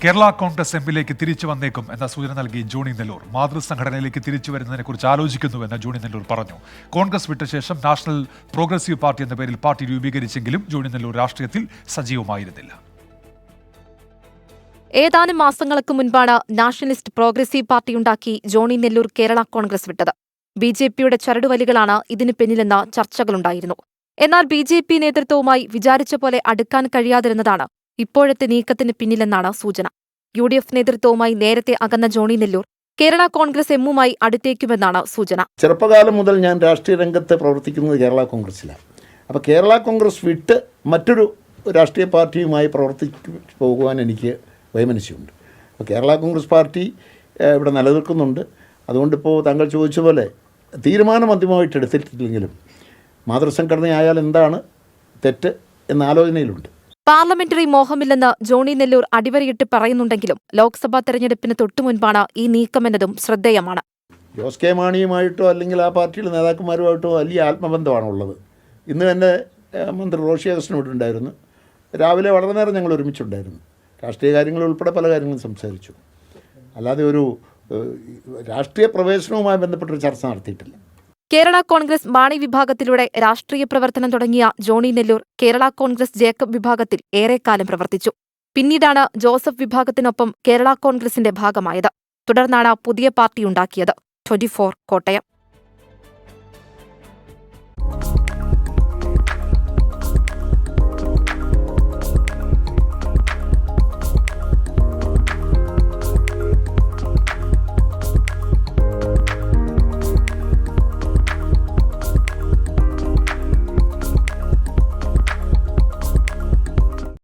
കേരള കോൺഗ്രസ് എമ്മിലേക്ക് തിരിച്ചു വന്നേക്കും എന്ന സൂചന നൽകി ജോണി നെല്ലൂർ. മാതൃസംഘടനയിലേക്ക് തിരിച്ചു വരുന്നതിനെക്കുറിച്ച് ആലോചിക്കുന്നുവെന്ന് ജോണി നെല്ലൂർ പറഞ്ഞു. കോൺഗ്രസ് വിട്ട ശേഷം നാഷണൽ പ്രോഗ്രസീവ് പാർട്ടി എന്ന പേരിൽ പാർട്ടി രൂപീകരിച്ചെങ്കിലും ജോണി നെല്ലൂർ രാഷ്ട്രീയത്തിൽ സജീവമായിരുന്നില്ല. ഏതാനും മാസങ്ങൾക്ക് മുൻപാണ് നാഷണലിസ്റ്റ് പ്രോഗ്രസീവ് പാർട്ടിയുണ്ടാക്കി ജോണി നെല്ലൂർ കേരള കോൺഗ്രസ് വിട്ടത്. ബിജെപിയുടെ ചരടുവലികളാണ് ഇതിന് പിന്നിലെന്ന ചർച്ചകളുണ്ടായിരുന്നു. എന്നാൽ ബിജെപി നേതൃത്വവുമായി വിചാരിച്ച പോലെ അടുക്കാൻ കഴിയാതിരുന്നതാണ് ഇപ്പോഴത്തെ നീക്കത്തിന് പിന്നിലെന്നാണ് സൂചന. യുഡിഎഫ് നേതൃത്വവുമായി നേരത്തെ അകന്ന ജോണി നെല്ലൂർ കേരള കോൺഗ്രസ് എമ്മുമായി അടുത്തേക്കുമെന്നാണ് സൂചന. ചെറുപ്പകാലം മുതൽ ഞാൻ രാഷ്ട്രീയ രംഗത്ത് പ്രവർത്തിക്കുന്നത് കേരള കോൺഗ്രസിലാണ്. അപ്പോൾ കേരള കോൺഗ്രസ് വിട്ട് മറ്റൊരു രാഷ്ട്രീയ പാർട്ടിയുമായി പ്രവർത്തിച്ചു പോകുവാൻ എനിക്ക് വൈമനസ്യമുണ്ട്. അപ്പോൾ കേരള കോൺഗ്രസ് പാർട്ടി ഇവിടെ നിലനിൽക്കുന്നുണ്ട്. അതുകൊണ്ടിപ്പോൾ താങ്കൾ ചോദിച്ച പോലെ തീരുമാനം അന്തിമമായിട്ട് എടുത്തിട്ടില്ലെങ്കിലും മാതൃസംഘടനയായാൽ എന്താണ് തെറ്റ് എന്ന ആലോചനയിലുണ്ട്. പാർലമെന്ററി മോഹമില്ലെന്ന് ജോണി നെല്ലൂർ അടിവരയിട്ട് പറയുന്നുണ്ടെങ്കിലും ലോക്സഭാ തെരഞ്ഞെടുപ്പിന് തൊട്ടുമുൻപാണ് ഈ നീക്കമെന്നതും ശ്രദ്ധേയമാണ്. ജോസ് കെ മാണിയുമായിട്ടോ അല്ലെങ്കിൽ ആ പാർട്ടിയിലെ നേതാക്കന്മാരുമായിട്ടോ വലിയ ആത്മബന്ധമാണുള്ളത്. ഇന്ന് തന്നെ മന്ത്രി റോഷി അഗസ്റ്റിനോട് ഉണ്ടായിരുന്നു. രാവിലെ വളരെ നേരം ഞങ്ങൾ ഒരുമിച്ചുണ്ടായിരുന്നു. രാഷ്ട്രീയ കാര്യങ്ങൾ ഉൾപ്പെടെ പല കാര്യങ്ങളും സംസാരിച്ചു. അല്ലാതെ ഒരു രാഷ്ട്രീയ പ്രവേശനവുമായി ബന്ധപ്പെട്ടൊരു ചർച്ച നടത്തിയിട്ടില്ല. കേരള കോൺഗ്രസ് മാണി വിഭാഗത്തിലൂടെ രാഷ്ട്രീയ പ്രവർത്തനം തുടങ്ങിയ ജോണി നെല്ലൂർ കേരള കോൺഗ്രസ് ജേക്കബ് വിഭാഗത്തിൽ ഏറെക്കാലം പ്രവർത്തിച്ചു. പിന്നീടാണ് ജോസഫ് വിഭാഗത്തിനൊപ്പം കേരള കോൺഗ്രസിന്റെ ഭാഗമായത്. തുടർന്നാണ് പുതിയ പാർട്ടിയുണ്ടാക്കിയത്. 24 കോട്ടയം.